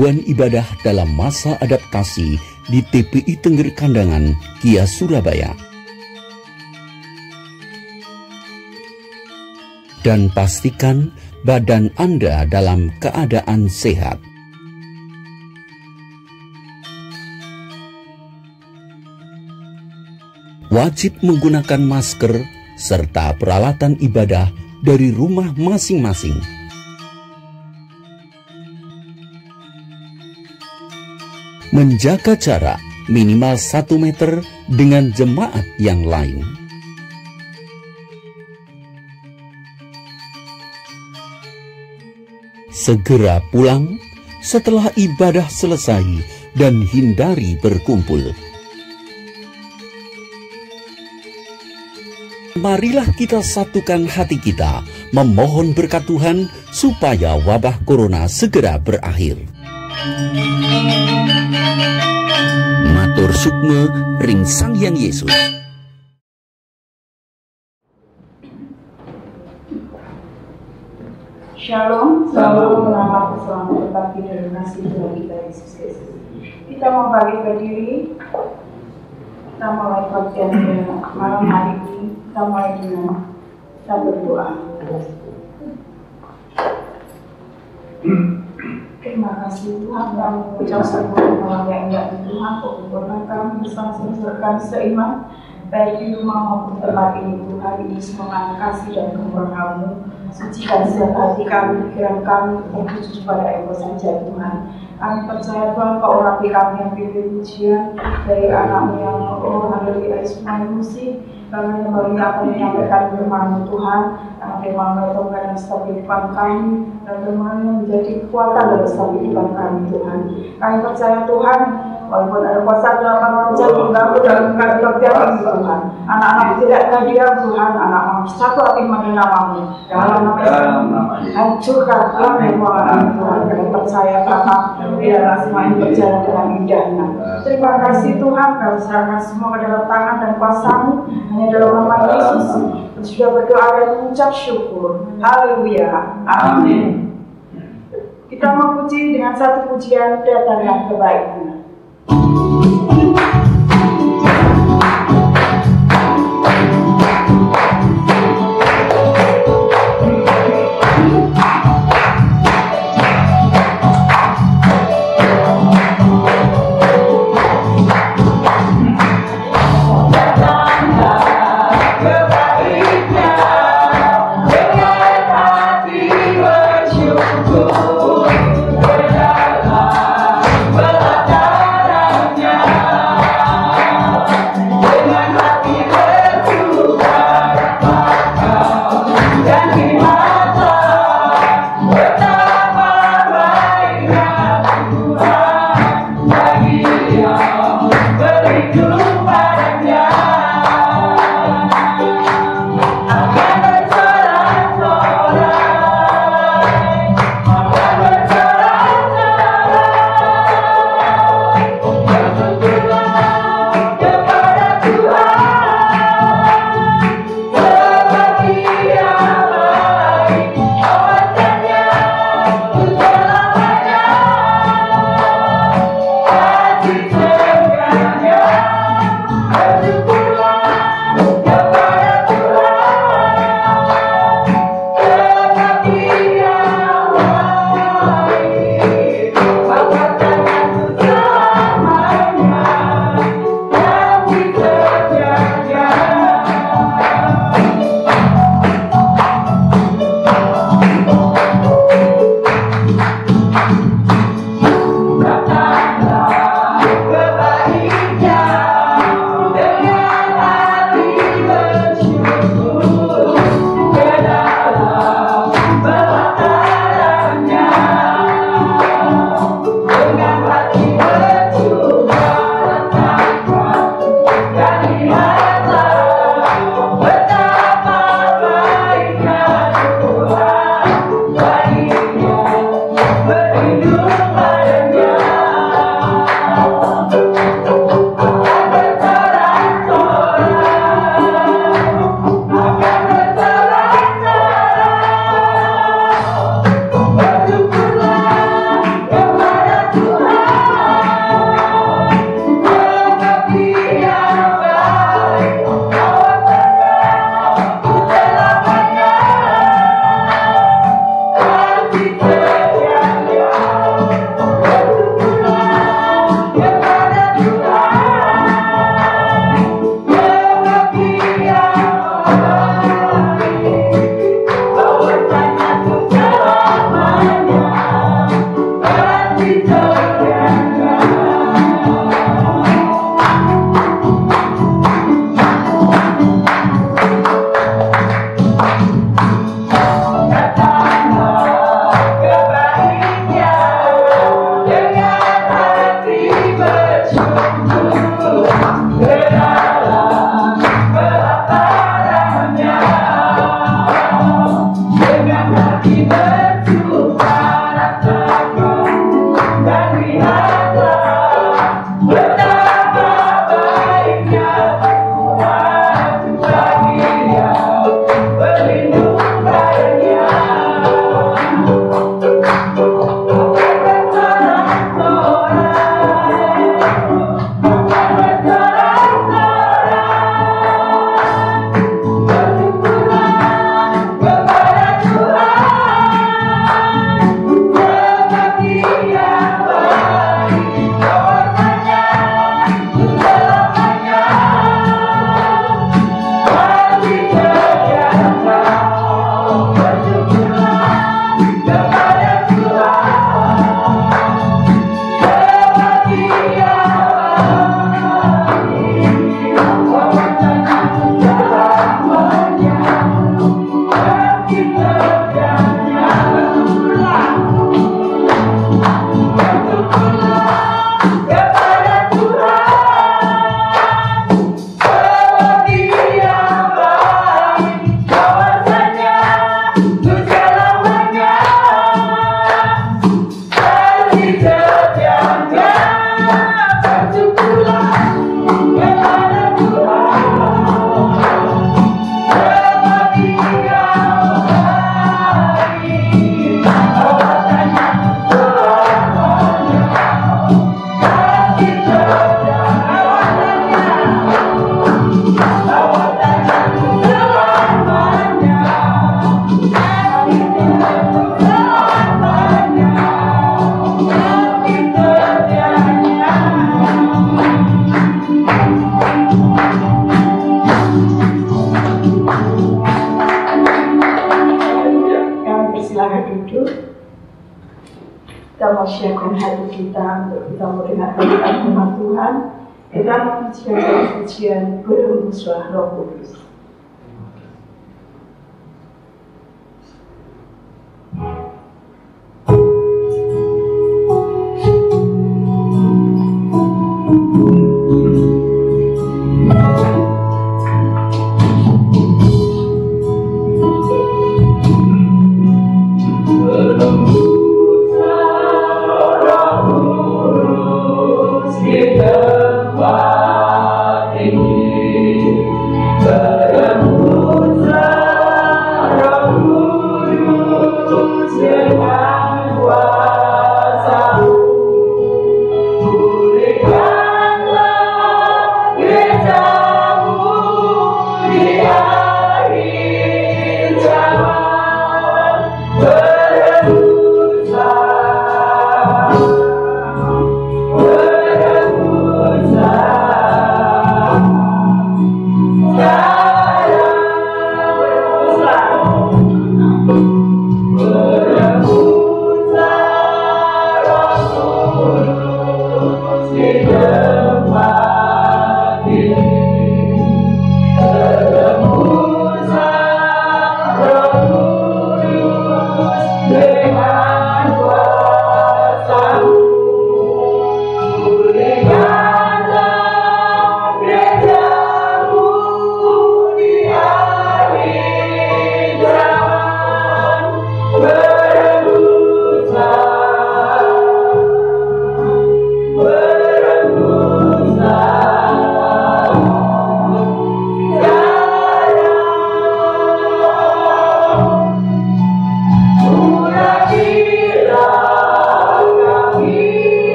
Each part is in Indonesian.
Panduan ibadah dalam masa adaptasi di TPI Tengger Kandangan, Kia Surabaya. Dan pastikan badan Anda dalam keadaan sehat. Wajib menggunakan masker serta peralatan ibadah dari rumah masing-masing. Menjaga jarak minimal 1 meter dengan jemaat yang lain. Segera pulang setelah ibadah selesai dan hindari berkumpul. Marilah kita satukan hati kita, memohon berkat Tuhan supaya wabah corona segera berakhir. Matur sukma ring Sang Hyang Yesus. Shalom, salam selamat berbagi dalam kasih Tuhan kita Yesus Kristus. Kita mau balik berdiri, kita mulai bagian malam hari ini, kita mulai dengan kita berdoa. Terima kasih Tuhan, kami ucap syukur yang indah Tuhan, kekuatan kami bersama seiman, baik di rumah maupun tempat ini Tuhan, ini semua kasih dan kemurahan-Mu. Sucikan setiap hati kami, pikiran kami, tertuju pada Engkau saja Tuhan. Kami percaya Tuhan, Kau urapi kami yang pilih pujian dari anak-Mu yang haleluya Ismail Musi. Kami kembali akan menyampaikan firman Tuhan, firman itu dalam setiap kehidupan kami, dan firman yang menjadi kekuatan dalam setiap kehidupan kami Tuhan. Kami percaya Tuhan, walaupun ada kuasa dalam roja mengganggu dalam kerjaan ini Tuhan. Anak-anak tidak terdiam Tuhan, anak-anak satu hati mengenai nama-Mu. Dalam nama Yesus, hancurkan kami Tuhan. Kami percaya Bapa, biarlah semua ini berjalan dengan indahnya. Terima kasih Tuhan, kami serahkan semua ke dalam tangan dan kuasa-Mu. Hanya dalam nama Yesus, sudah berdoa dan mengucap syukur. Haleluya, amin. Kita memuji dengan satu pujian datangnya kebaikan. Bersyukur, berdoa, berdoa. Kita mau siapkan hati kita untuk kita mendengarkan firman Tuhan. Kita mengujikan pujian berhembus Roh Kudus.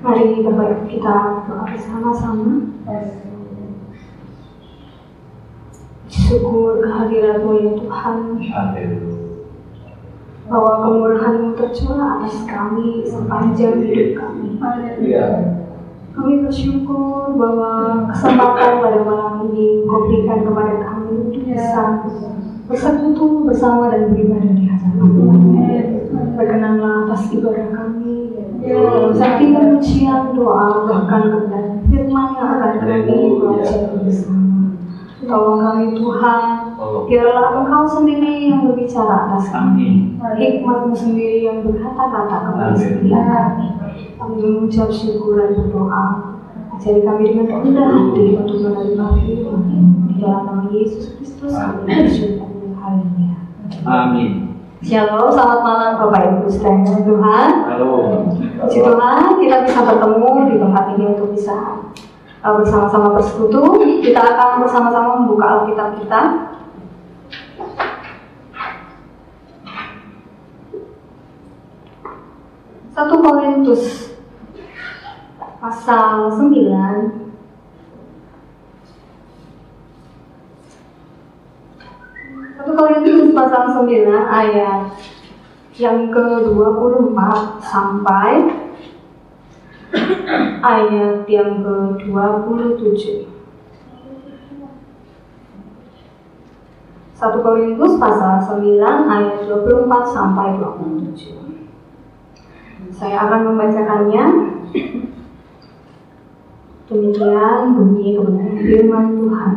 Mari Bapak kita doa bersama-sama. Syukur kehadirat-Mu ya Tuhan, bahwa kemurahan-Mu tercurah atas kami sepanjang hidup kami. Kami bersyukur bahwa kesempatan pada malam ini Kau berikan kepada kami untuk bisa bersekutu bersama dan beribadah di hadapan-Mu. Berkenanlah atas ibadah kami, Sakti kemuliaan doa bahkan kebenaran firman yang akan kami pelajari bersama. Tolong kami Tuhan, biarlah Engkau sendiri yang berbicara atas kami, hikmat-Mu sendiri yang berkata-kata kepada setiap kami. Kami mengucap syukur dan berdoa. Ajari kami dengan rendah hati untuk menerima firman di dalam nama Yesus Kristus kami bersyukur. Haleluya. Amin. Shalom, selamat malam Bapak Ibu saudara Tuhan. Halo. Puji Tuhan, kita bisa bertemu di tempat ini untuk bisa bersama-sama bersekutu. Kita akan bersama-sama membuka Alkitab kita. Satu Korintus pasal 9. Korintus pasal 9 ayat yang ke-24 sampai ayat yang ke-27. 1 Korintus pasal 9 ayat 24 sampai 27. Saya akan membacakannya. Demikian bunyi kebenaran firman Tuhan.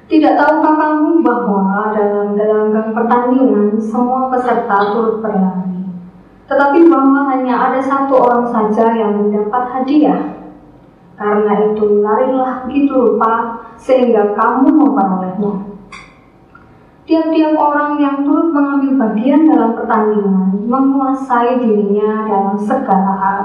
Tidak tahukah kamu bahwa dalam gelanggang pertandingan semua peserta turut berlari, tetapi bahwa hanya ada satu orang saja yang mendapat hadiah? Karena itu larilah begitu rupa sehingga kamu memperolehnya. Tiap-tiap orang yang turut mengambil bagian dalam pertandingan menguasai dirinya dalam segala hal.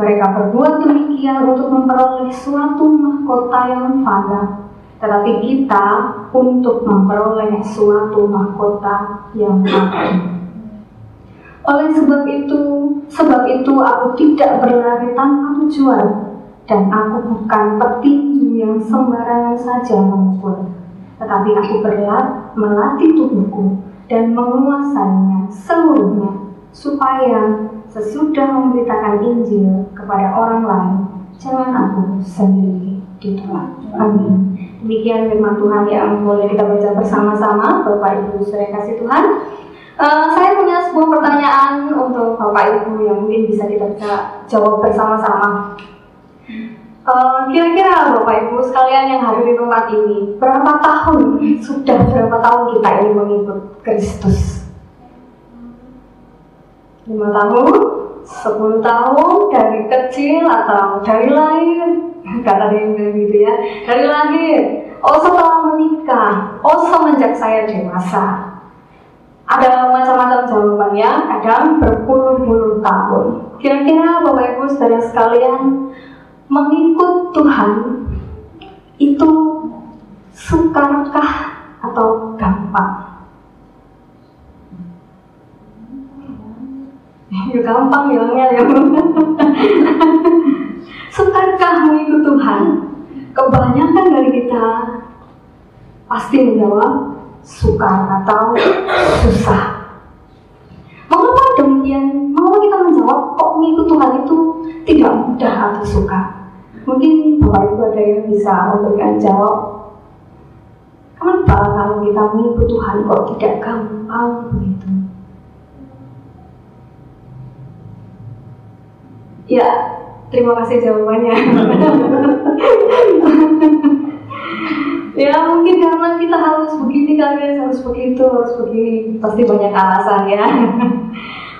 Mereka berbuat demikian untuk memperoleh suatu mahkota yang fana, tetapi kita untuk memperoleh suatu mahkota yang agung. Oleh sebab itu aku tidak berlari tanpa tujuan, dan aku bukan petinju yang sembarangan saja memukul, tetapi aku melatih tubuhku dan menguasainya seluruhnya, supaya sesudah memberitakan Injil kepada orang lain, jangan aku sendiri ditolak. Amin. Demikian firman Tuhan yang boleh kita baca bersama-sama, Bapak Ibu saudara kasih Tuhan. Saya punya sebuah pertanyaan untuk Bapak Ibu yang mungkin bisa kita jawab bersama-sama. Kira-kira Bapak Ibu sekalian yang hadir di tempat ini, berapa tahun kita ini mengikut Kristus? 5 tahun? 10 tahun? Dari kecil atau dari lahir? Kata dia yang bilang gitu ya, dari lahir, setelah menikah, semenjak saya dewasa. Ada macam-macam jawabannya, kadang berpuluh-puluh tahun. Kira-kira Bapak Ibu saudara sekalian, mengikut Tuhan itu sukarkah atau gampang? Ya gampang bilangnya ya. Sukarkah mengikut Tuhan? Kebanyakan dari kita pasti menjawab sukar atau susah. Mengapa demikian? Mengapa kita menjawab kok mengikut Tuhan itu tidak mudah atau sukar? Mungkin Bapak Ibu ada yang bisa memberikan jawab. Kenapa kalau kita mengikut Tuhan kok tidak gampang begitu? Ya, terima kasih jawabannya. Ya mungkin karena kita harus begini, kalian harus begitu, harus begini. Pasti banyak alasan ya.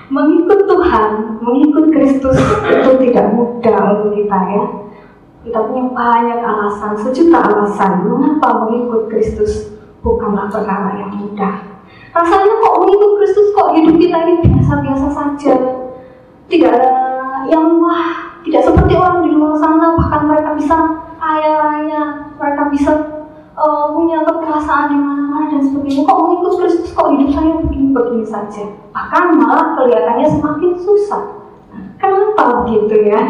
Mengikut Tuhan, mengikut Kristus itu tidak mudah untuk kita ya. Kita punya banyak alasan, sejuta alasan mengapa mengikut Kristus bukanlah perkara yang mudah. Rasanya kok mengikut Kristus kok hidup kita ini biasa-biasa saja. Tidak ada yang wah, tidak seperti orang di luar sana, bahkan mereka bisa kaya raya, mereka bisa punya kekuasaan di mana-mana dan sebagainya. Kok mengikut Kristus kok hidup saya begini-begini saja, bahkan malah kelihatannya semakin susah. Kenapa begitu ya?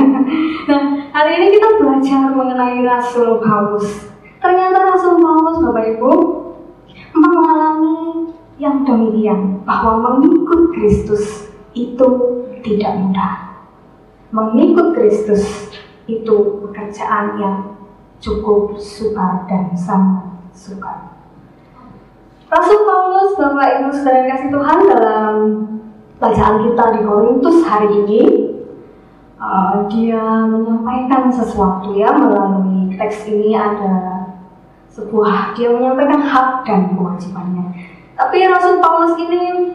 Nah, hari ini kita belajar mengenai Rasul Paulus. Ternyata Rasul Paulus, Bapak Ibu, mengalami yang demikian, bahwa mengikut Kristus itu tidak mudah. Mengikut Kristus itu pekerjaan yang cukup sukar dan sangat sukar. Rasul Paulus, Bapak Ibu saudara kasih Tuhan, dalam bacaan kita di Korintus hari ini, dia menyampaikan sesuatu ya, melalui teks ini ada dia menyampaikan hak dan kewajibannya. Tapi Rasul Paulus ini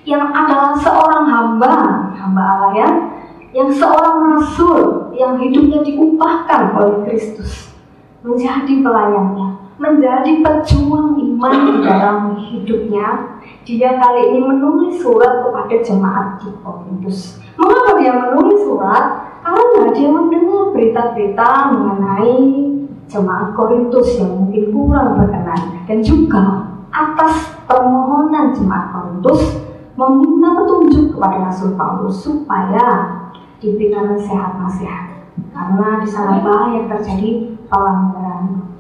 yang adalah seorang hamba Allah ya, yang seorang rasul yang hidupnya diupahkan oleh Kristus menjadi pelayannya, menjadi pejuang iman di dalam hidupnya. Dia kali ini menulis surat kepada jemaat di Korintus. Mengapa dia menulis surat? Karena dia mendengar berita-berita mengenai jemaat Korintus yang mungkin kurang berkenan, dan juga atas permohonan jemaat Korintus meminta petunjuk kepada Rasul Paulus supaya diberikan nasihat-nasihat, karena di sana banyak terjadi pelanggaran.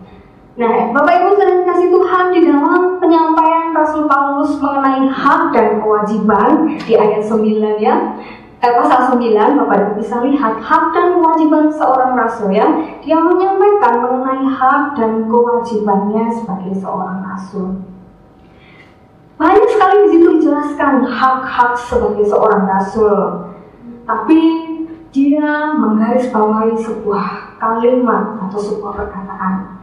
Nah, Bapak Ibu sekalian kasih Tuhan, di dalam penyampaian Rasul Paulus mengenai hak dan kewajiban di ayat 9 ya, pasal 9, Bapak Ibu bisa lihat hak dan kewajiban seorang rasul ya. Dia menyampaikan mengenai hak dan kewajibannya sebagai seorang rasul. Banyak sekali di situ dijelaskan hak-hak sebagai seorang rasul. Tapi dia menggarisbawahi sebuah kalimat atau sebuah perkataan.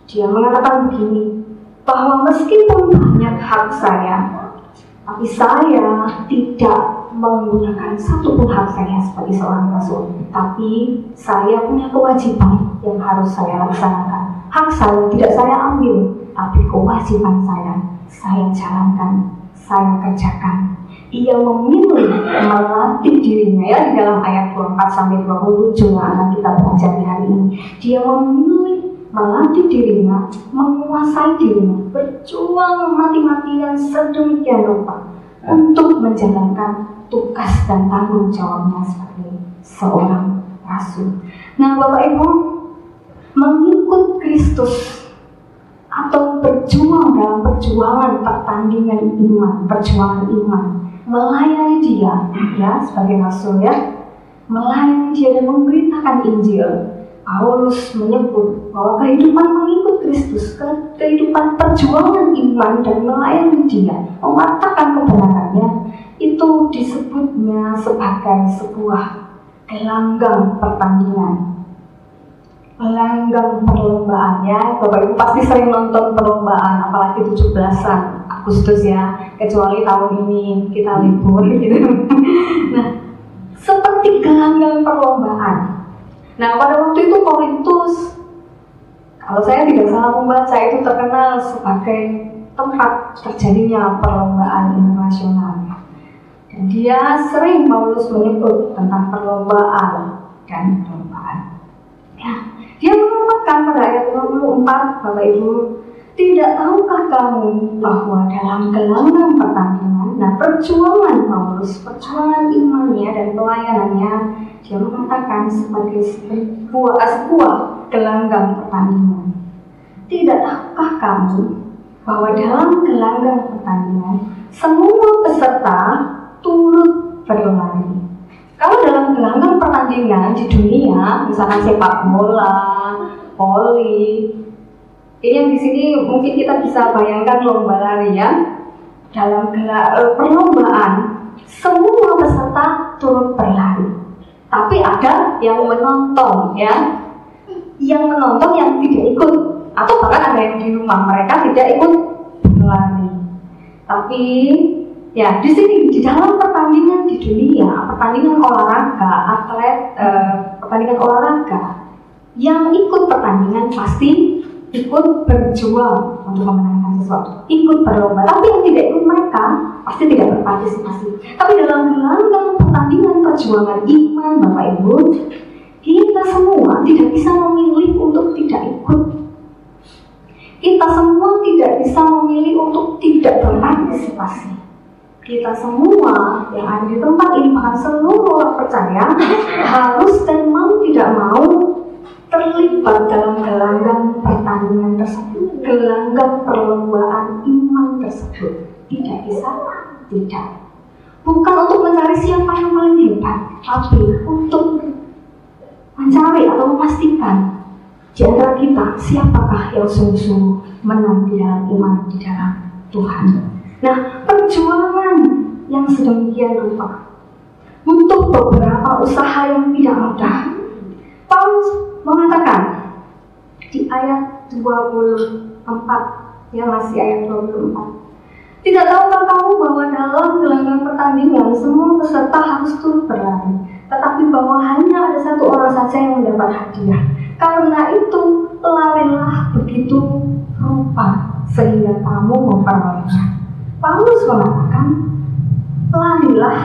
Dia mengatakan begini, bahwa meskipun banyak hak saya, tapi saya tidak menggunakan satupun hak saya sebagai seorang rasul. Tapi saya punya kewajiban yang harus saya laksanakan. Hak saya tidak saya ambil, tapi kewajiban saya jalankan, saya kerjakan. Ia memilih melatih dirinya ya, di dalam ayat 24-27 yang akan kita baca di hari ini. Dia memilih melatih dirinya, menguasai dirinya, berjuang mati-matian sedemikian rupa untuk menjalankan tugas dan tanggung jawabnya sebagai seorang rasul. Nah, Bapak Ibu, mengikut Kristus atau berjuang dalam perjuangan pertandingan iman, perjuangan iman, melayani dia ya sebagai rasul ya, melayani dia dan memberitakan Injil. Paulus menyebut bahwa kehidupan mengikut Kristus, kehidupan perjuangan iman dan melayani dia, mewartakan kebenarannya, itu disebutnya sebagai sebuah gelanggang pertandingan, gelanggang perlombaan ya. Bapak Ibu pasti sering nonton perlombaan, apalagi 17-an Agustus ya, kecuali tahun ini kita libur gitu. Nah, seperti gelanggang perlombaan. Nah, pada waktu itu Korintus, kalau saya tidak salah membaca, itu terkenal sebagai tempat terjadinya perlombaan internasional. Dan dia sering Paulus menyebut tentang perlombaan dan perlombaan. Ya, dia mengatakan pada ayat 24, Bapak Ibu, tidak tahukah kamu bahwa dalam gelanggang pertandingan, nah perjuangan Paulus, perjuangan imannya dan pelayanannya, dia mengatakan sebagai sebuah gelanggang pertandingan. Tidak tahukah kamu bahwa dalam gelanggang pertandingan semua peserta turut berlari? Kalau dalam gelanggang pertandingan di dunia, misalnya sepak bola, voli, ini yang di sini mungkin kita bisa bayangkan lomba lari ya. Dalam perlombaan, semua peserta turut berlari. Tapi ada yang menonton ya, yang menonton yang tidak ikut, atau bahkan ada yang di rumah mereka tidak ikut berlari. Tapi ya di sini di dalam pertandingan di dunia, pertandingan olahraga, pertandingan olahraga, yang ikut pertandingan pasti ikut berjuang untuk memenangkan sesuatu, ikut berlomba. Tapi yang tidak ikut mereka pasti tidak berpartisipasi. Tapi dalam gelanggang pertandingan perjuangan iman, Bapak Ibu, kita semua tidak bisa memilih untuk tidak ikut. Kita semua tidak bisa memilih untuk tidak berpartisipasi. Kita semua yang ada di tempat ini, bahkan seluruh orang percaya, harus dan mau tidak mau terlibat dalam gelanggang pertandingan tersebut, gelanggang perlombaan iman tersebut. Tidak bisa, tidak. Bukan untuk mencari siapa yang paling hebat, tapi untuk mencari atau memastikan di antara kita siapakah yang sungguh-sungguh menang di dalam iman, di dalam Tuhan. Nah, perjuangan yang sedemikian rupa. Untuk beberapa usaha yang tidak mudah, Paulus mengatakan di ayat 24, yang masih ayat 24. Tidak tahukah kamu bahwa dalam gelanggang pertandingan semua peserta harus turut berlari, tetapi bahwa hanya ada satu orang saja yang mendapat hadiah. Karena itu larilah begitu rupa sehingga kamu memperolehnya. Paulus mengatakan, larilah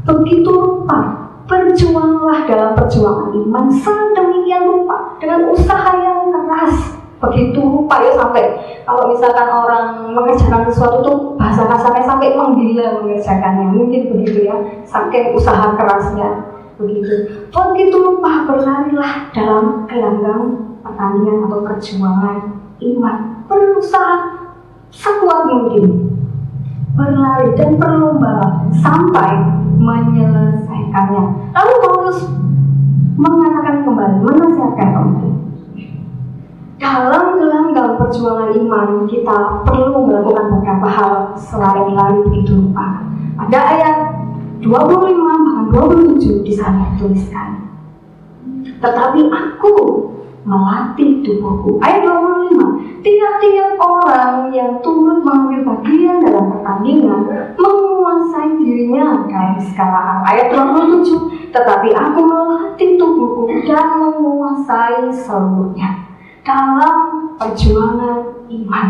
begitu rupa, berjuanglah dalam perjuangan iman sedemikian rupa dengan usaha yang keras. Begitu rupa ya, sampai kalau misalkan orang mengerjakan sesuatu tuh bahasa kasarnya sampai menggila mengerjakannya, mungkin begitu ya, saking usaha kerasnya begitu. Begitu rupa berlarilah dalam gelanggang pertandingan atau perjuangan iman, berusaha sekuat mungkin berlari dan berlomba sampai menyelesaikannya. Lalu Paulus mengatakan kembali, menasihatkan kembali, dalam gelanggang perjuangan iman kita perlu melakukan beberapa hal selain lari begitu rupa. Pada ayat 25 bahkan 27 di sana dituliskan, tetapi aku melatih tubuhku. Ayat 25, tiap-tiap orang yang turut mengambil bagian dalam pertandingan menguasai dirinya dalam segala hal. Ayat 27, tetapi aku melatih tubuhku dan menguasai seluruhnya. Dalam perjuangan iman,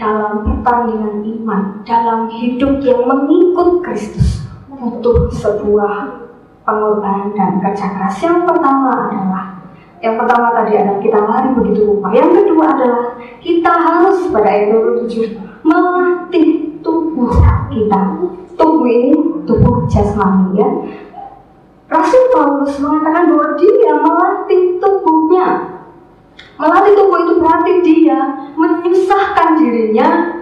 dalam pertandingan iman, dalam hidup yang mengikut Kristus, butuh sebuah pengorbanan dan kerja keras. Yang pertama tadi adalah kita lari begitu rupa. Yang kedua adalah kita harus pada ayat 27 melatih tubuh kita. Tubuh ini tubuh jasmani ya. Rasul Paulus mengatakan bahwa dia melatih tubuhnya. Melatih tubuh itu berarti dia menyusahkan dirinya,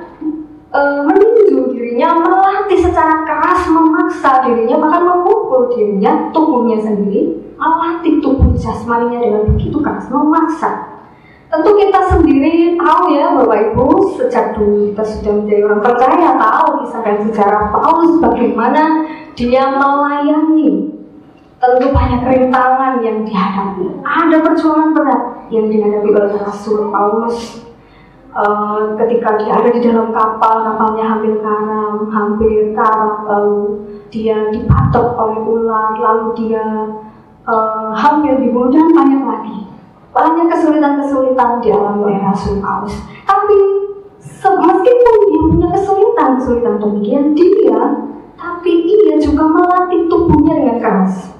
meninju dirinya, melatih secara keras, memaksa dirinya, bahkan memukul dirinya, tubuhnya sendiri, melatih tubuh jasmaninya dengan begitu keras, memaksa. Tentu kita sendiri tahu ya Bapak Ibu, sejak dulu kita sudah menjadi orang percaya, tahu kisah dan sejarah Paulus bagaimana dia melayani. Tentu banyak rintangan yang dihadapi. Ada perjuangan berat yang dihadapi oleh Rasul Paulus ketika dia ada di dalam kapal, kapalnya hampir karam, lalu dia dipatok oleh ular, lalu dia hampir dibunuh dan banyak lagi. Banyak kesulitan-kesulitan dialami oleh Rasul Paulus. Tapi meskipun dia punya kesulitan demikian tapi ia juga melatih tubuhnya dengan keras.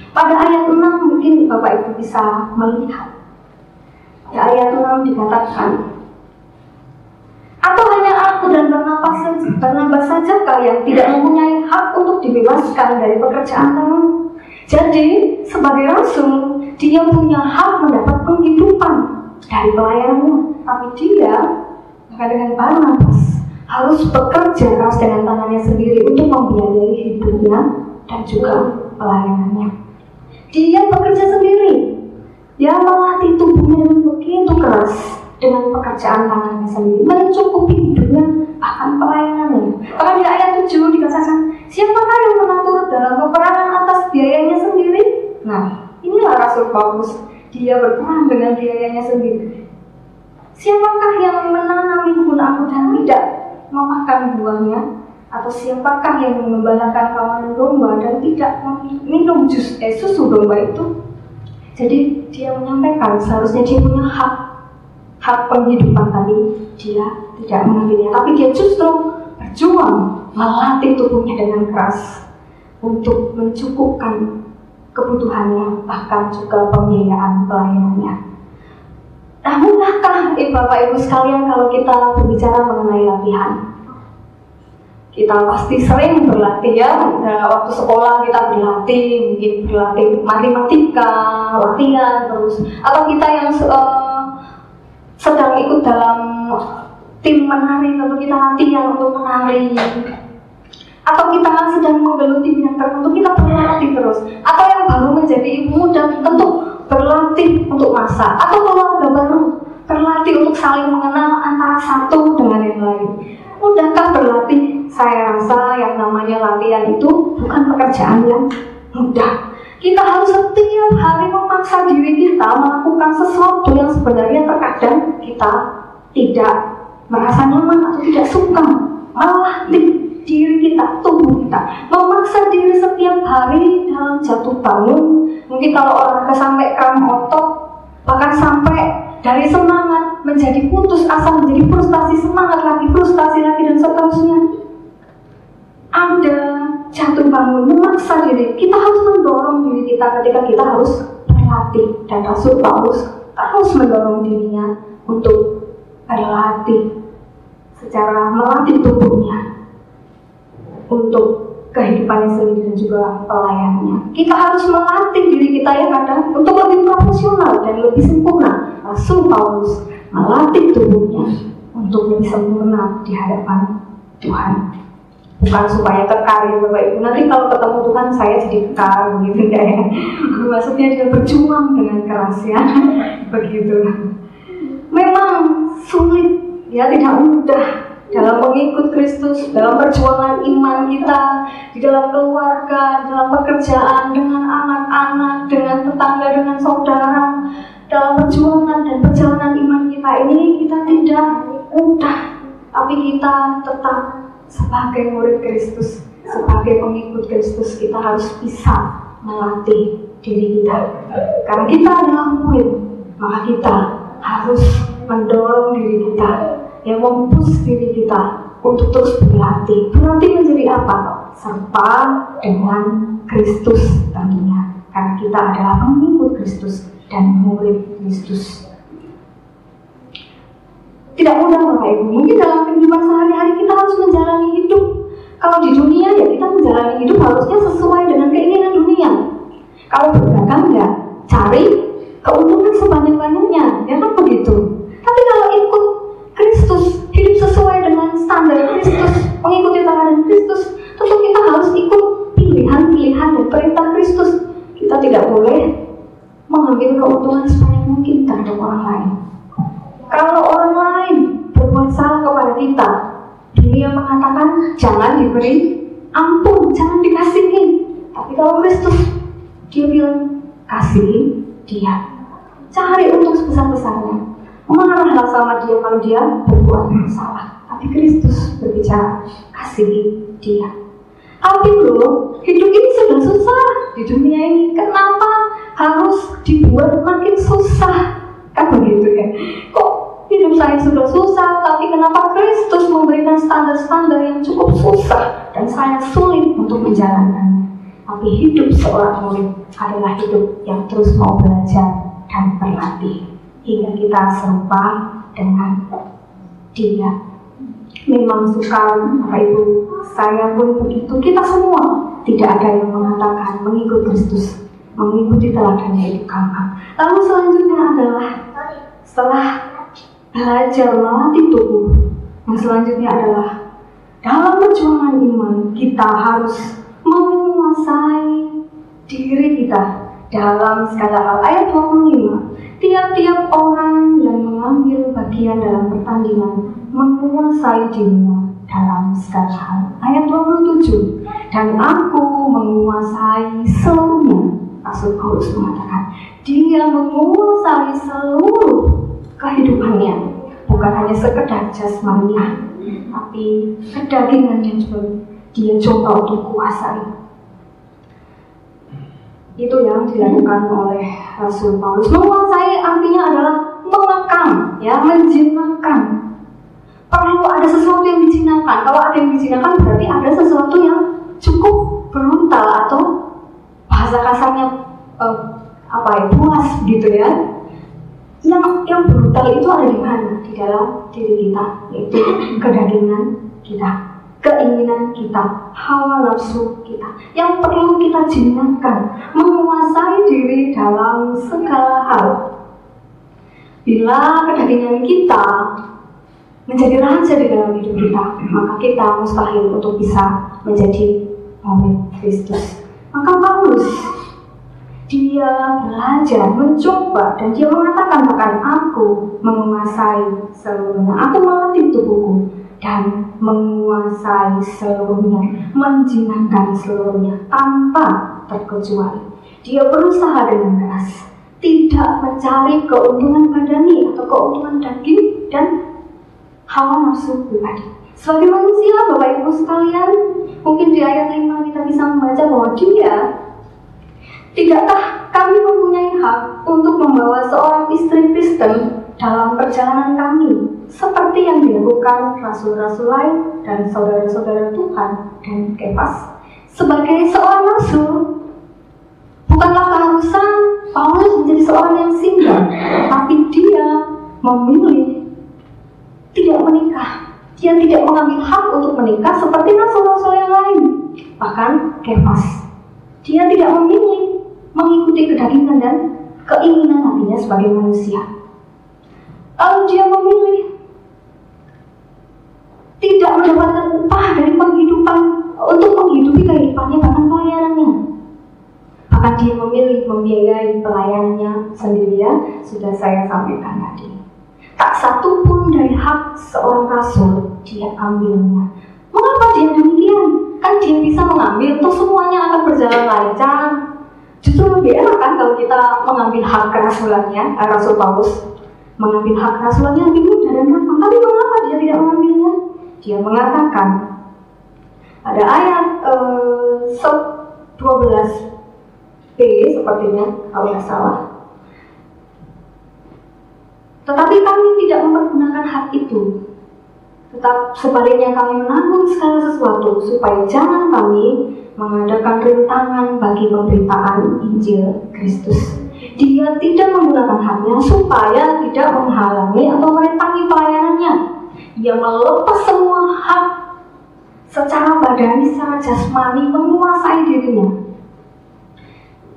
Pada ayat 6 mungkin Bapak Ibu bisa melihat. Pada ayat 6 dikatakan, atau hanya aku dan Barnabas sajakah yang tidak mempunyai hak untuk dibebaskan dari pekerjaan tangan? Jadi sebagai rasul dia punya hak mendapat penghidupan dari pelayanannya, tapi dia dengan Barnabas harus bekerja keras dengan tangannya sendiri untuk membiayai hidupnya dan juga pelayanannya. Dia bekerja sendiri, dia melatih tubuhnya dengan begitu keras dengan pekerjaan tangannya sendiri, mencukupi hidupnya bahkan pelayanannya. Bahkan di ayat 7 dikatakan, siapakah yang pernah turut dalam peperangan atas biayanya sendiri? Nah, inilah Rasul Paulus, dia berperang dengan biayanya sendiri. Siapakah yang menanami kebun anggur dan tidak memakan buahnya? Atau siapakah yang mengembalakan kawanan domba dan tidak minum susu domba itu? Jadi dia menyampaikan seharusnya dia punya hak penghidupan, tadi dia tidak mengambilnya, tapi dia justru berjuang melatih tubuhnya dengan keras untuk mencukupkan kebutuhannya, bahkan juga pembiayaan pelayanannya. Nah, mudahkah Bapak Ibu sekalian kalau kita berbicara mengenai latihan? Kita pasti sering berlatih ya, waktu sekolah kita berlatih, mungkin berlatih matematika, latihan terus, atau kita yang sedang ikut dalam tim menari, tentu kita latihan untuk menari, atau kita sedang menggeluti bidang tertentu, kita berlatih terus, atau yang baru menjadi ibu muda tentu berlatih untuk masak, atau keluarga baru berlatih untuk saling mengenal antara satu dengan yang lain. Mudahkah berlatih saya rasa yang namanya latihan itu bukan pekerjaan yang mudah. Kita harus setiap hari memaksa diri kita melakukan sesuatu yang sebenarnya terkadang kita tidak merasa nyaman atau tidak suka. Melatih diri kita, tubuh kita, memaksa diri setiap hari dalam jatuh bangun. Mungkin kalau orang sampai kram otot, bahkan sampai dari semangat menjadi putus asa, menjadi frustasi, semangat lagi, frustasi lagi, dan seterusnya. Ada jatuh bangun, memaksa diri. Kita harus mendorong diri kita ketika kita harus berlatih. Dan Rasul Paulus terus mendorong dirinya untuk berlatih, secara melatih tubuhnya untuk kehidupannya sendiri dan juga pelayanannya. Kita harus melatih diri kita ya kadang untuk lebih profesional dan lebih sempurna. Rasul Paulus melatih tubuhnya untuk lebih sempurna di hadapan Tuhan. Bukan supaya kekar ya Bapak Ibu. Nanti kalau ketemu Tuhan saya jadi kekar gitu ya. Maksudnya dia berjuang dengan keras ya. Begitu. Memang sulit ya, tidak mudah dalam mengikut Kristus, dalam perjuangan iman kita, di dalam keluarga, di dalam pekerjaan, dengan anak-anak, dengan tetangga, dengan saudara. Dalam perjuangan dan perjalanan iman kita ini kita tidak mudah, tapi kita tetap sebagai murid Kristus, sebagai pengikut Kristus, kita harus bisa melatih diri kita. Karena kita adalah murid, maka kita harus mendorong diri kita, yang mempush diri kita untuk terus berlatih. Berlatih menjadi apa? Serta dengan Kristus tentunya. Karena kita adalah pengikut Kristus dan murid Kristus. Tidak mudah Bapak Ibu. Mungkin dalam kehidupan sehari-hari kita harus menjalani hidup. Kalau di dunia ya kita menjalani hidup harusnya sesuai dengan keinginan dunia. Kalau berdagang ya cari keuntungan sebanyak-banyaknya, ya kan begitu. Tapi kalau ikut Kristus, hidup sesuai dengan standar Kristus, mengikuti teladan Kristus, tentu kita harus ikut pilihan-pilihan dan perintah Kristus. Kita tidak boleh mengambil keuntungan sebanyak mungkin terhadap orang lain. Kalau orang lain berbuat salah kepada kita, dunia mengatakan jangan diberi ampun, jangan dikasihi. Tapi kalau Kristus, dia bilang kasihi dia, cari untuk sebesar-besarnya, marahlah sama dia kalau dia berbuat salah. Tapi Kristus berbicara kasihi dia. Tapi loh, hidup ini sudah susah di dunia ini, kenapa harus dibuat makin susah? Kan begitu ya. Kok hidup saya sudah susah, tapi kenapa Kristus memberikan standar-standar yang cukup susah dan saya sulit untuk menjalankannya? Tapi hidup seorang murid adalah hidup yang terus mau belajar dan berlatih hingga kita serupa dengan Dia. Memang sukar Bapak Ibu, saya pun begitu, kita semua tidak ada yang mengatakan mengikut Kristus, mengikuti teladannya itu gampang. Lalu selanjutnya adalah setelah belajar melatih tubuh, yang selanjutnya adalah dalam perjuangan iman kita harus menguasai diri kita dalam segala hal. Ayat 25, tiap-tiap orang yang mengambil bagian dalam pertandingan menguasai dirinya dalam segala hal. Ayat 27, dan aku menguasai seluruhnya. Rasul Paulus mengatakan dia menguasai seluruh kehidupannya, bukan hanya sekedar jasmaninya, tapi kedagingannya juga dia coba untuk kuasai. Itu yang dilakukan oleh Rasul Paulus. Menguasai artinya adalah mengekang, ya, menjinakkan. Perlu ada sesuatu yang dijinakkan. Kalau ada yang dijinakkan berarti ada sesuatu yang cukup brutal atau bahasa kasarnya puas gitu ya. Yang brutal itu ada di mana? Di dalam diri kita, yaitu kedagingan kita, keinginan kita, hawa nafsu kita, yang perlu kita jinakkan, menguasai diri dalam segala hal. Bila kedagingan kita menjadi raja di dalam hidup kita, maka kita mustahil untuk bisa menjadi murid Kristus. Maka Paulus, dia belajar, mencoba, dan dia mengatakan bahkan aku menguasai seluruhnya. Aku melatih tubuhku dan menguasai seluruhnya, menjinakkan seluruhnya tanpa terkecuali. Dia berusaha dengan keras, tidak mencari keuntungan badani atau keuntungan daging dan hawa nafsu pribadi. Sebagai manusia, Bapak Ibu sekalian, mungkin di ayat 5 kita bisa membaca bahwa dia, tidakkah kami mempunyai hak untuk membawa seorang istri Kristen dalam perjalanan kami, seperti yang dilakukan rasul-rasul lain dan saudara-saudara Tuhan dan Kefas. Sebagai seorang rasul, bukanlah keharusan Paulus menjadi seorang yang single, tapi dia memilih tidak menikah. Dia tidak mengambil hak untuk menikah seperti rasul-rasul yang lain, bahkan Kefas. Dia tidak memilih mengikuti kedagingan dan keinginan hatinya sebagai manusia. Lalu dia memilih tidak mendapatkan upah dari penghidupan untuk menghidupi kehidupannya, bahkan pelayanannya. Bahkan dia memilih membiayai pelayanannya sendirian, sudah saya sampaikan tadi. Tak satu pun dari hak seorang rasul dia ambilnya. Mengapa dia demikian? Kan dia bisa mengambil, toh semuanya akan berjalan lancar. Justru lebih enak kan kalau kita mengambil hak kerasulannya, Rasul Paulus mengambil hak kerasulannya lebih mudah dan gampang. Tapi mengapa dia tidak mengambilnya? Dia mengatakan, ada ayat 12b sepertinya, kalau tidak salah. Tetapi kami tidak mempergunakan hak itu. Tetap sebaliknya kami menanggung segala sesuatu supaya jangan kami mengadakan rintangan bagi pemberitaan Injil Kristus. Dia tidak menggunakan haknya supaya tidak menghalangi atau merintangi pelayanannya. Ia melepas semua hak secara badani, secara jasmani, menguasai dirinya.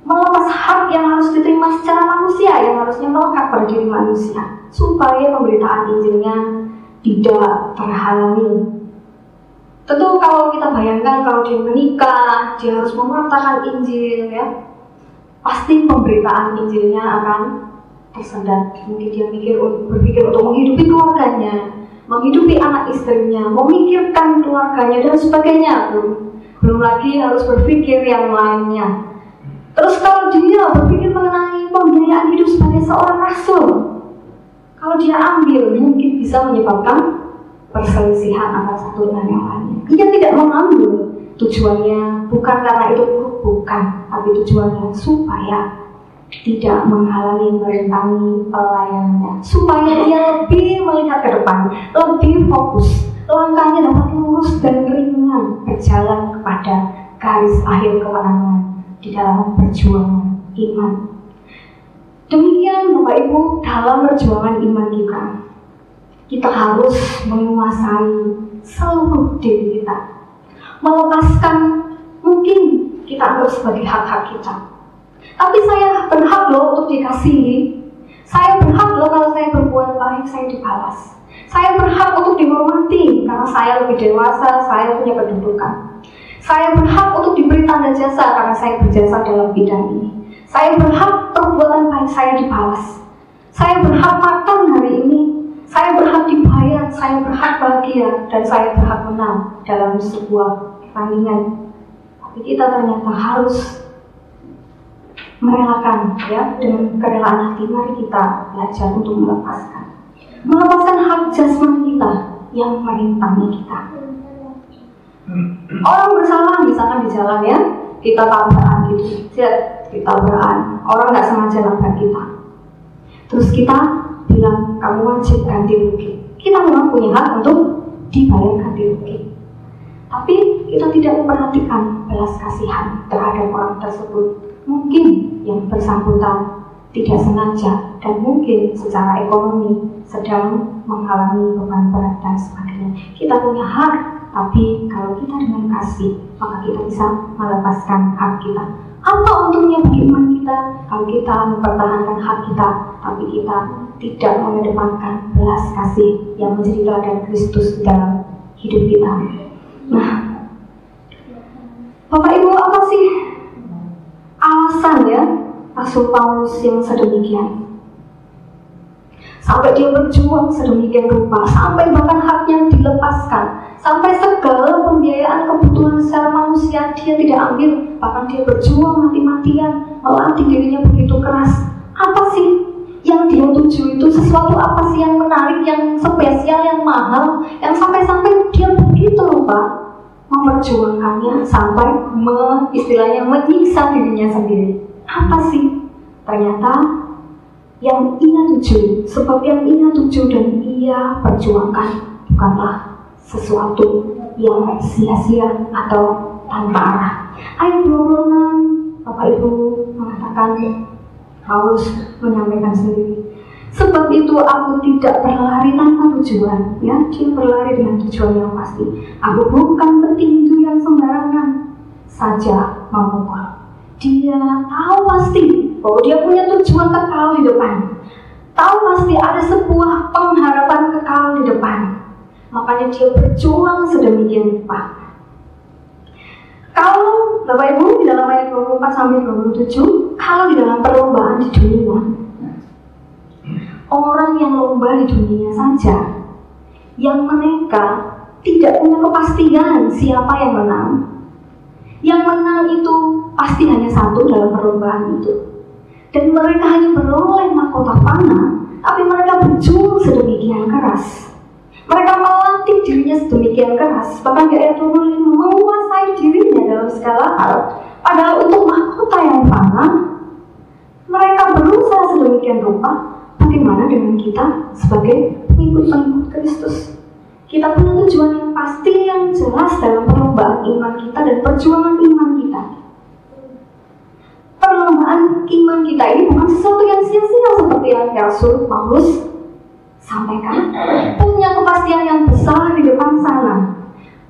Melepas hak yang harus diterima secara manusia, yang harusnya melekat pada diri manusia, supaya pemberitaan Injilnya tidak terhalangi. Tentu kalau kita bayangkan kalau dia menikah, dia harus memerintahkan Injil, ya, pasti pemberitaan Injilnya akan tersendat. Mungkin dia berpikir untuk menghidupi keluarganya, menghidupi anak istrinya, memikirkan keluarganya dan sebagainya. Belum lagi harus berpikir yang lainnya. Terus kalau dia berpikir mengenai pembiayaan hidup sebagai seorang rasul, kalau dia ambil mungkin bisa menyebabkan perselisihan antara satu dengan yang lainnya. Dia tidak mengambil, tujuannya bukan karena itu buruk, bukan, tapi tujuannya supaya tidak menghalangi, merintangi pelayanannya, supaya dia lebih melihat ke depan, lebih fokus, langkahnya dapat lurus dan ringan berjalan kepada garis akhir kemenangan di dalam perjuangan iman. Demikian Bapak Ibu, dalam perjuangan iman kita harus menguasai seluruh diri kita, melepaskan mungkin kita anggap sebagai hak-hak kita. Tapi saya berhak loh untuk dikasihi. Saya berhak loh kalau saya berbuat baik saya dibalas. Saya berhak untuk dihormati karena saya lebih dewasa, saya punya kedudukan. Saya berhak untuk diberi tanda jasa karena saya berjasa dalam bidang ini. Saya berhak perbuatan baik saya dibalas. Saya berhak makan hari ini. Saya berhak dibayar, saya berhak bahagia, dan saya berhak menang dalam sebuah pertandingan. Tapi kita ternyata harus merelakan, ya, dengan kerelaan hati. Mari kita belajar untuk melepaskan hak jasmani kita yang merintangi kita. Orang bersalah misalkan di jalan, ya, kita tabrakan gitu, kita tabrakan, orang nggak sengaja nabrak kita, terus kita bilang kamu wajib ganti rugi. Kita memang punya hak untuk dibayar ganti rugi, tapi kita tidak memperhatikan belas kasihan terhadap orang tersebut. Mungkin yang bersangkutan tidak sengaja dan mungkin secara ekonomi sedang menghalangi beban berat dan sebagainya. Kita punya hak, tapi kalau kita dengan kasih, maka kita bisa melepaskan hak kita. Apa untungnya bagi iman kita kalau kita mempertahankan hak kita, tapi kita tidak mengedepankan belas kasih yang menjadi teladan Kristus dalam hidup kita? Nah, Bapak Ibu, apa sih alasan, ya, Rasul Paulus yang sedemikian? Sampai dia berjuang sedemikian rupa, sampai bahkan haknya dilepaskan, Sampai segala pembiayaan kebutuhan secara manusia dia tidak ambil. Bahkan dia berjuang mati-matian, melatih dirinya begitu keras. Apa sih yang dia tuju itu? Sesuatu apa sih yang menarik, yang spesial, yang mahal, yang sampai-sampai dia begitu lupa memperjuangkannya sampai istilahnya menyiksa dirinya sendiri. Apa sih? Ternyata yang ia tuju, sebab yang ia tuju dan ia perjuangkan bukanlah sesuatu yang sia-sia atau tanpa arah. Ayat 26, Bapak Ibu mengatakan, Paulus menyampaikan sendiri, sebab itu aku tidak berlari tanpa tujuan. Ya, dia berlari dengan tujuan yang pasti. Aku bukan petinju yang sembarangan saja memukul. Dia tahu pasti bahwa dia punya tujuan kekal di depan. Tahu pasti ada sebuah pengharapan kekal di depan. Makanya dia berjuang sedemikian rupa. Kalau Bapak Ibu di dalam ayat 24 sampai 27, kalau di dalam perlombaan di dunia, orang yang lomba di dunia saja, yang mereka tidak punya kepastian siapa yang menang. Yang menang itu pasti hanya satu dalam perlombaan itu. Dan mereka hanya beroleh mahkota panah, tapi mereka berjuang sedemikian keras. Mereka melatih dirinya sedemikian keras, bahkan di ayat 25 menguasai dirinya dalam segala hal. Padahal untuk mahkota yang panah, mereka berusaha sedemikian rupa. Bagaimana dengan kita sebagai pengikut Kristus? Kita punya tujuan yang pasti, yang jelas dalam perlombaan iman kita dan perjuangan iman kita. Perlombaan iman kita ini bukan sesuatu yang sia-sia seperti yang Rasul Paulus sampaikan. Punya kepastian yang besar di depan sana.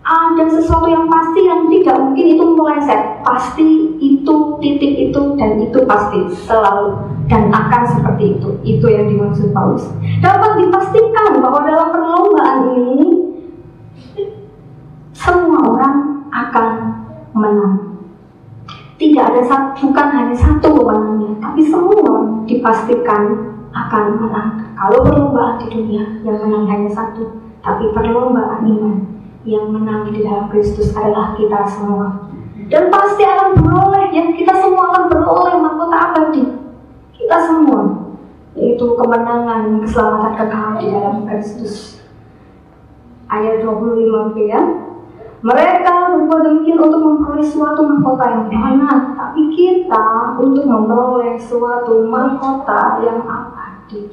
Ada sesuatu yang pasti yang tidak mungkin itu meleset. Pasti itu, titik itu, dan itu pasti selalu dan akan seperti itu. Itu yang dimaksud Paulus. Dapat dipastikan bahwa dalam perlombaan ini semua orang akan menang. Tidak ada bukan hanya satu pemenangnya, tapi semua dipastikan akan menang. Kalau perlombaan di dunia yang menang hanya satu, tapi perlombaan iman yang menang di dalam Kristus adalah kita semua. Dan pasti akan beroleh, ya, kita semua akan beroleh mahkota abadi. Kita semua, yaitu kemenangan, keselamatan kekal di dalam Kristus. Ayat 25 ya. Mereka berbuat demikian untuk memperoleh suatu mahkota yang mana, tapi kita untuk memperoleh suatu mahkota yang abadi,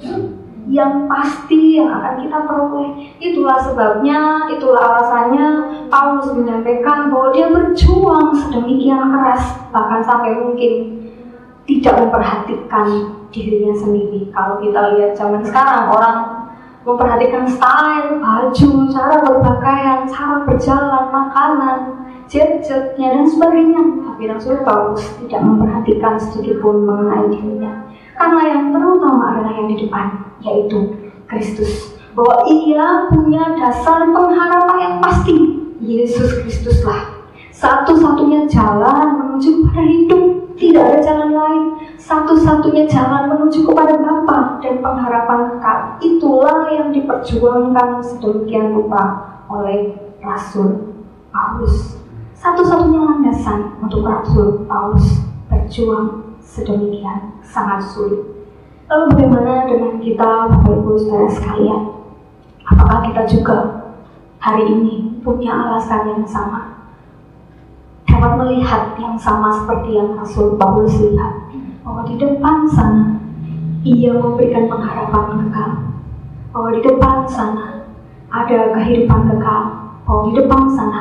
yang pasti yang akan kita peroleh. Itulah sebabnya, itulah alasannya Paulus menyampaikan bahwa dia berjuang sedemikian keras, bahkan sampai mungkin tidak memperhatikan dirinya sendiri. Kalau kita lihat zaman sekarang, orang memperhatikan style, baju, cara berpakaian, cara berjalan, makanan, jet-jetnya dan sebagainya. Tapi Rasul Paulus tidak memperhatikan sedikit pun mengenai dirinya. Karena yang terutama adalah yang di depan, yaitu Kristus. Bahwa ia punya dasar pengharapan yang pasti. Yesus Kristuslah satu-satunya jalan menuju kepada hidup. Tidak ada jalan lain. Satu-satunya jalan menuju kepada Bapa dan pengharapan kekal. Itulah yang diperjuangkan sedemikian rupa oleh Rasul Paulus. Satu-satunya landasan untuk Rasul Paulus berjuang sedemikian sangat sulit. Lalu bagaimana dengan kita, Bapak Ibu saudara sekalian? Apakah kita juga hari ini punya alasan yang sama? Dapat melihat yang sama seperti yang Rasul Paulus lihat, bahwa di depan sana ia memberikan pengharapan kekal, bahwa di depan sana ada kehidupan kekal, bahwa di depan sana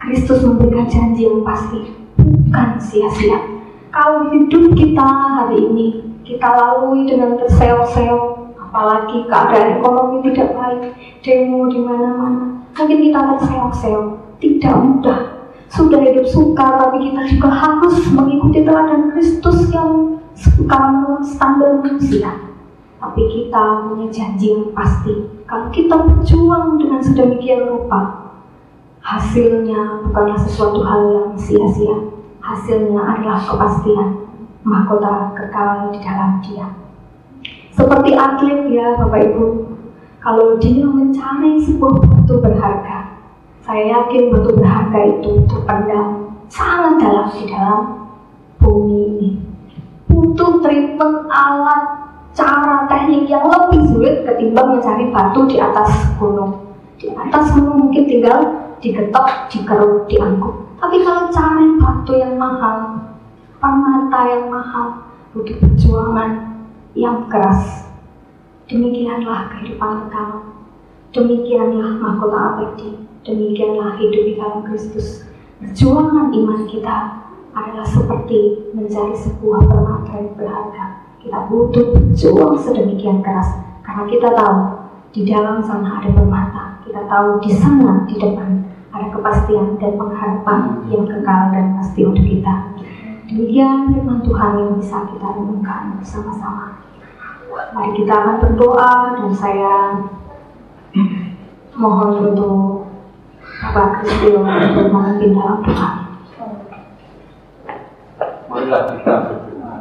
Kristus memberikan janji yang pasti, bukan sia-sia. Kalau hidup kita hari ini kita lalui dengan terseok-seok, apalagi keadaan ekonomi tidak baik, demo di mana-mana, mungkin kita terseok-seok, tidak mudah. Sudah hidup sukar, tapi kita juga harus mengikuti teladan Kristus yang bukan standar manusia. Tapi kita punya janji yang pasti. Kalau kita berjuang dengan sedemikian rupa, hasilnya bukanlah sesuatu hal yang sia-sia. Hasilnya adalah kepastian mahkota kekal di dalam Dia. Seperti atlet ya Bapak Ibu, kalau dia mencari sebuah batu berharga, Saya yakin batu berharga itu terpendam sangat dalam di dalam bumi ini. Butuh treatment alat, cara, teknik yang lebih sulit ketimbang mencari batu di atas gunung. Di atas gunung mungkin tinggal digetok, dikeruk, diangkut. Tapi kalau cari batu yang mahal, permata yang mahal, butuh perjuangan yang keras. Demikianlah kehidupan kekal. Demikianlah mahkota abadi. Demikianlah hidup di dalam Kristus. Perjuangan iman kita adalah seperti mencari sebuah permata yang berharga. Kita butuh berjuang sedemikian keras karena kita tahu di dalam sana ada permata. Kita tahu di sana di depan ada kepastian dan pengharapan yang kekal dan pasti untuk kita. Demikian firman Tuhan yang bisa kita renungkan bersama-sama. Mari kita akan berdoa dan saya mohon untuk Bapak Kristio untuk memimpin dalam doa. Marilah kita berdoa.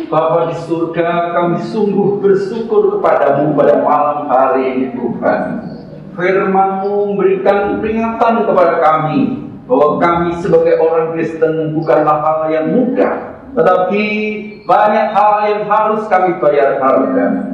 Bapa di surga, kami sungguh bersyukur kepadamu pada malam hari ini Tuhan. Firman-Mu memberikan peringatan kepada kami bahwa kami sebagai orang Kristen bukanlah hal yang mudah, tetapi banyak hal yang harus kami bayar harga.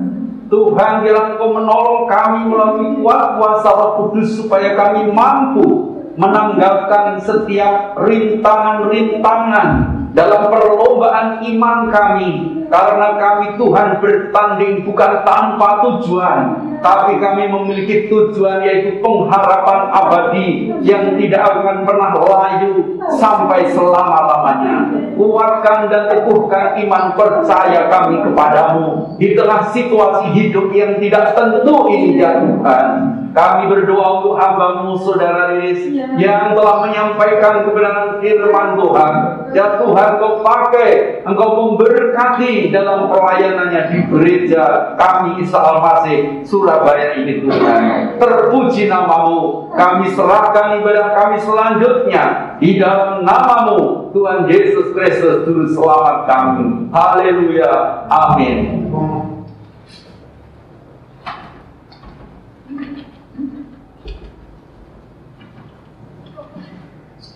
Tuhan, biarlah Engkau menolong kami melalui kuasa Roh Kudus supaya kami mampu menanggalkan setiap rintangan-rintangan dalam perlombaan iman kami, karena kami Tuhan bertanding bukan tanpa tujuan, tapi kami memiliki tujuan, yaitu pengharapan abadi yang tidak akan pernah layu sampai selama-lamanya. Kuatkan dan teguhkan iman percaya kami kepadamu di tengah situasi hidup yang tidak tentu ini ya Tuhan. Kami berdoa untuk hamba-Mu Saudara Lilis yang telah menyampaikan kebenaran firman Tuhan. Ya Tuhan, Engkau pakai, Engkau memberkati dalam pelayanannya di gereja kami Isa Al-Masih Surabaya ini Tuhan. Terpuji nama-Mu. Kami serahkan ibadah kami selanjutnya di dalam nama-Mu, Tuhan Yesus Kristus, Juru Selamat kami. Haleluya. Amin.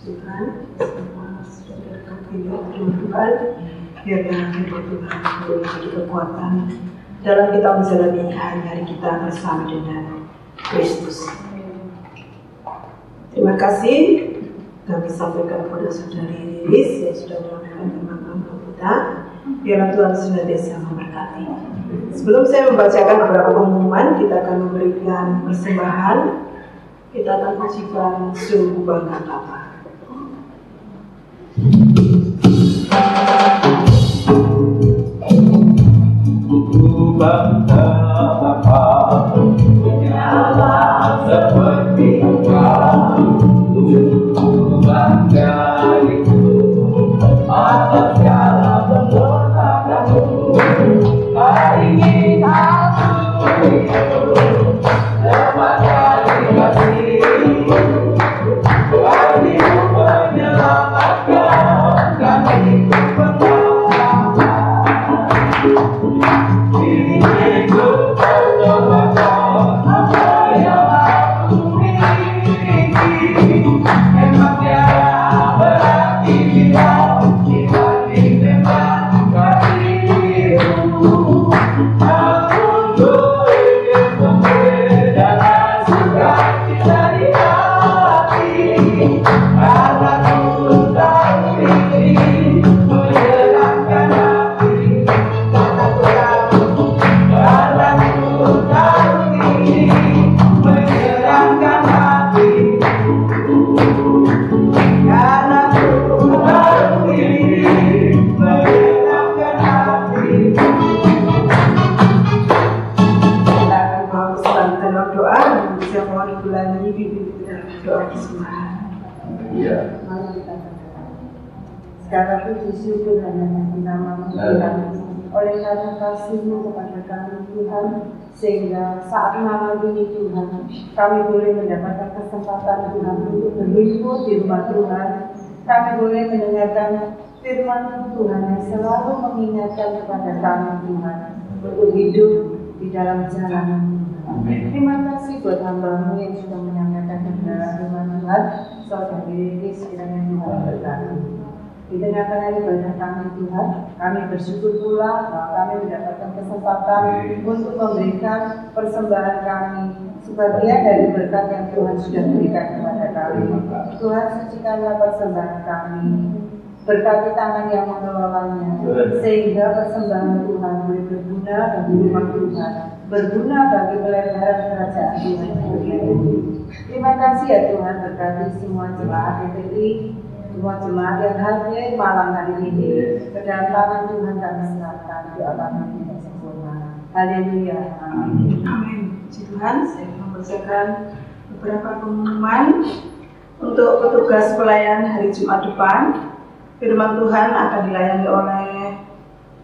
Tuhan, saudara Tuhan, biarlah firman Tuhan boleh jadi kekuatan dalam kita menjalani hari-hari kita bersama dengan Kristus. Terima kasih kami sampaikan kepada saudari Lilis yang sudah melakukan firman kita. Biarlah Tuhan senantiasa memberkati. Sebelum saya membacakan beberapa pengumuman, kita akan memberikan persembahan. Kita akan pujikan Sungguh Bangga Bapa. Bangga Bapa, nyala seperti Engkau. Bangga itu atas segala pengorbanan-Mu. Hari ini aku hidup sebagai kasih. Hari-Mu menyelamatkan kami Segala puji syukur hanya di nama-Mu Tuhan. Oleh karena kasih-Mu kepada kami Tuhan, sehingga saat malam ini Tuhan, kami boleh mendapatkan kesempatan Tuhan untuk berhimpun di rumah Tuhan. Kami boleh mendengarkan firman-Mu Tuhan yang selalu mengingatkan kepada kami Tuhan untuk hidup di dalam jalan-Mu. Terima kasih buat hamba-Mu yang sudah menyampaikan mendengar firman Tuhan, saudari sekiranya Tuhan berkati. Di tengah-tengah ibadah kami Tuhan, kami bersyukur pula bahwa kami mendapatkan kesempatan untuk memberikan persembahan kami sebagian dari berkat yang Tuhan sudah berikan kepada kami. Tuhan, sucikanlah persembahan kami, berkati tangan yang mengelolanya, sehingga persembahan Tuhan boleh berguna bagi rumah Tuhan, berguna bagi pelebaran kerajaan Tuhan. Terima kasih ya Tuhan, berkati semua jemaat PPI, semua jemaat yang hadir malam hari ini. Ke dalam tangan Tuhan kami serahkan, doa kami yang sempurna. Haleluya. Amin. Amin. Puji Tuhan, saya membacakan beberapa pengumuman untuk petugas pelayan hari Jumat depan. Firman Tuhan akan dilayani oleh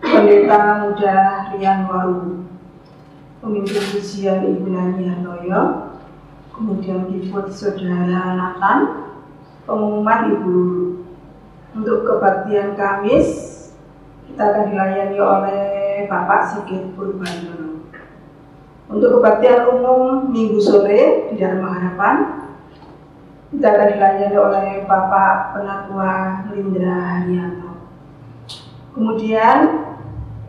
Pendeta Muda Rian Waru, pemimpin pujian Ibu Nani Hartoyo, kemudian keyboard Saudara Nathan, pengumuman Ibu Lulu. Untuk kebaktian Kamis, kita akan dilayani oleh Bapak Sigit Purbandono. Untuk kebaktian umum Minggu sore di Dharma Harapan, kita akan dilayani oleh Bapak Penatua Lindra Haryanto. Kemudian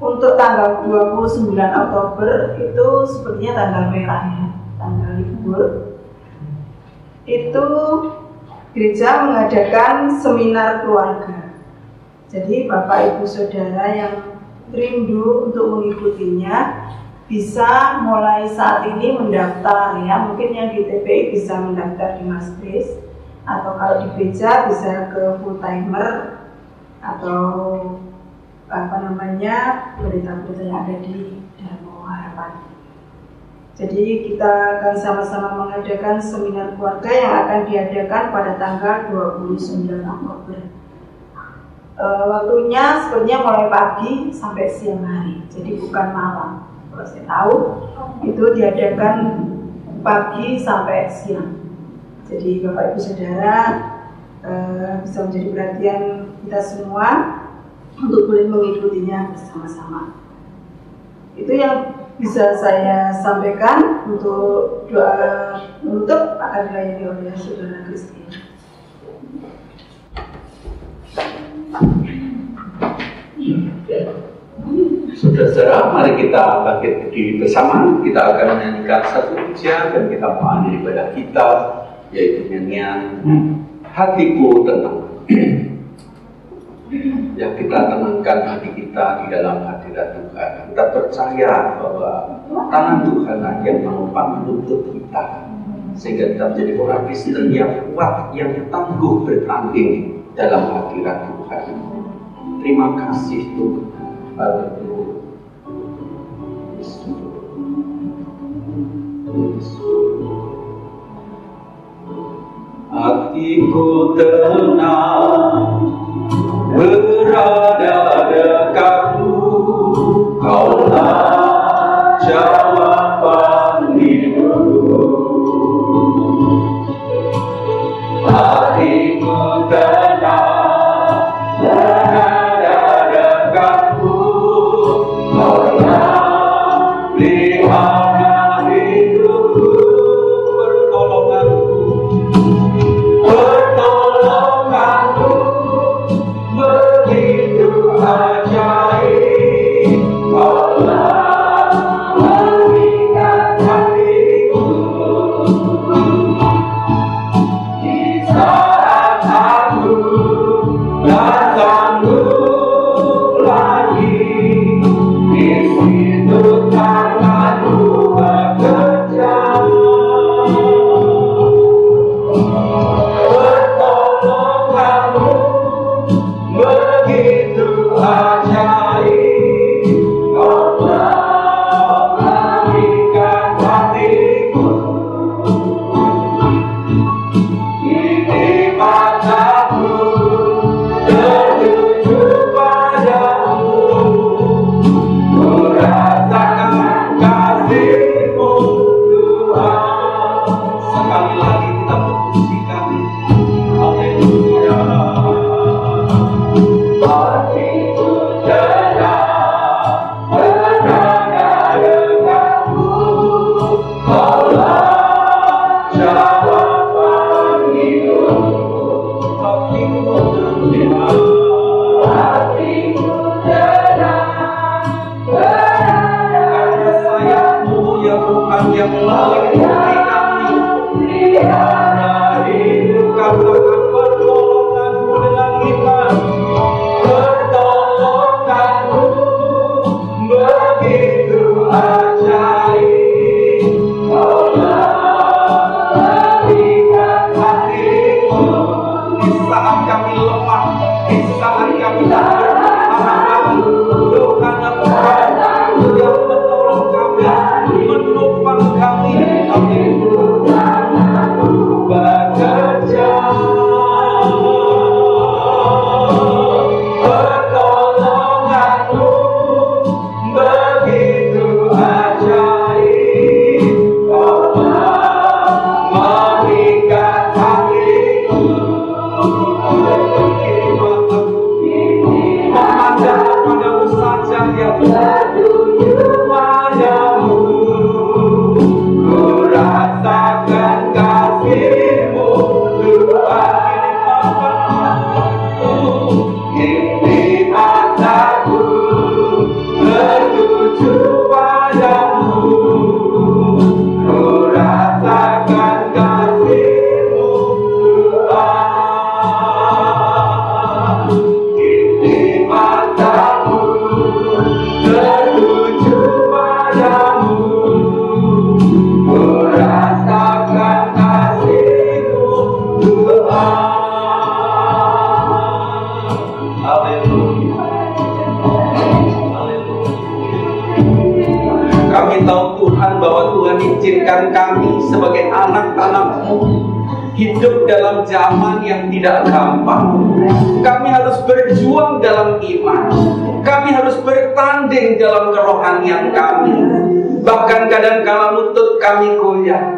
untuk tanggal 29 Oktober itu sepertinya tanggal merah ya, tanggal libur. Itu gereja mengadakan seminar keluarga. Jadi Bapak Ibu Saudara yang rindu untuk mengikutinya bisa mulai saat ini mendaftar ya. Mungkin yang di TPI bisa mendaftar di Maskris, atau kalau di Beja bisa ke full timer, atau berita-berita yang ada di Dharma Harapan. Jadi kita akan sama-sama mengadakan seminar keluarga yang akan diadakan pada tanggal 29 Oktober. Waktunya sepertinya mulai pagi sampai siang hari, jadi bukan malam. Kalau saya tahu itu diadakan pagi sampai siang. Jadi Bapak Ibu Saudara bisa menjadi perhatian kita semua untuk boleh mengikutinya bersama-sama. Itu yang bisa saya sampaikan. Untuk doa penutup akan dilayani oleh Saudara Christine. Saudara-saudara, mari kita bangkit berdiri bersama. Kita akan menyanyikan satu pujian dan kita mengakhiri ibadah kita, yaitu nyanyian Hatiku Tenang. Ya, kita tenangkan hati kita di dalam hadirat Tuhan. Kita percaya bahwa tangan Tuhan yang menopang menuntut kita, sehingga kita menjadi orang Kristen yang kuat, yang tangguh bertanding dalam hadirat Tuhan. Terima kasih Tuhan. Hatiku tenang berada dekatmu, Kaulah jawaban hidupku. Hatiku tenang berada dekatmu, Kaulah pelihara hidupku. Pertolonganku begitu Izinkan kami sebagai anak-anak-Mu hidup dalam zaman yang tidak gampang. Kami harus berjuang dalam iman. Kami harus bertanding dalam kerohanian kami. Bahkan kadang-kala lutut kami goyah,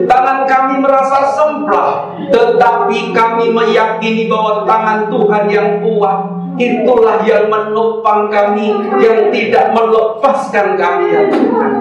tangan kami merasa semplah, tetapi kami meyakini bahwa tangan Tuhan yang kuat itulah yang menopang kami, yang tidak melepaskan kami, ya Tuhan.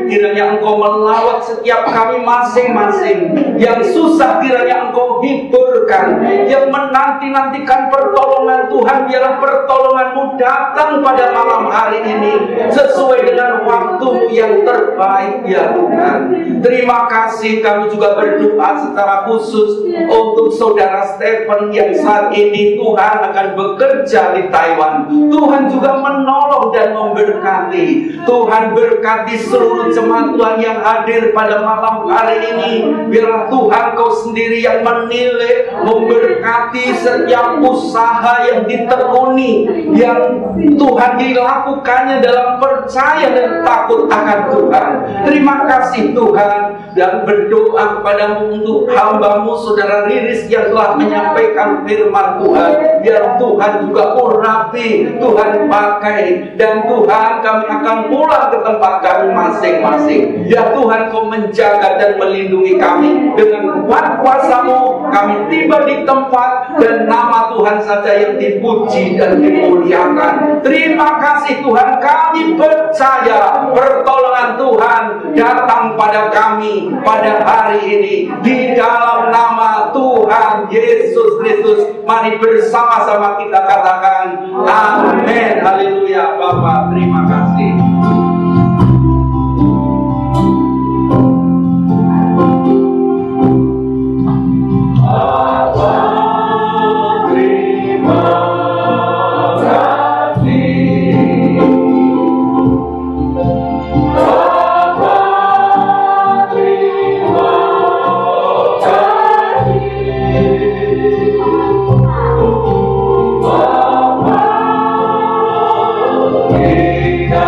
Kiranya Engkau melawat setiap kami masing-masing. Yang susah kiranya Engkau hiburkan. Yang menanti-nantikan pertolongan Tuhan, biarlah pertolongan-Mu datang pada malam hari ini sesuai dengan waktu-Mu yang terbaik, ya Tuhan. Terima kasih. Kami juga berdoa secara khusus untuk saudara Stephen yang saat ini Tuhan akan bekerja di Taiwan. Tuhan juga menolong dan memberkati. Tuhan berkati seluruh jemaat Tuhan yang hadir pada malam hari ini. Biarlah Tuhan Kau sendiri yang menilai, memberkati setiap usaha yang ditekuni, yang Tuhan dilakukannya dalam percaya dan takut akan Tuhan. Terima kasih Tuhan, dan berdoa kepada-Mu untuk hamba-Mu saudara Riris yang telah menyampaikan firman Tuhan. Biar Tuhan juga urapi, Tuhan pakai, dan Tuhan kami akan pulang ke tempat kami masing-masing. Ya Tuhan, Kau menjaga dan melindungi kami. Dengan kuat kuasa-Mu kami tiba di tempat, dan nama Tuhan saja yang dipuji dan dimuliakan. Terima kasih Tuhan, kami percaya pertolongan Tuhan datang pada kami pada hari ini. Di dalam nama Tuhan Yesus Kristus, mari bersama-sama kita katakan amin. Haleluya. Bapa, terima kasih. Kita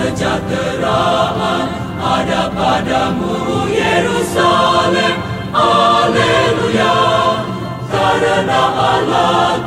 kesejahteraan ada padamu Yerusalem. Haleluya, karena Allah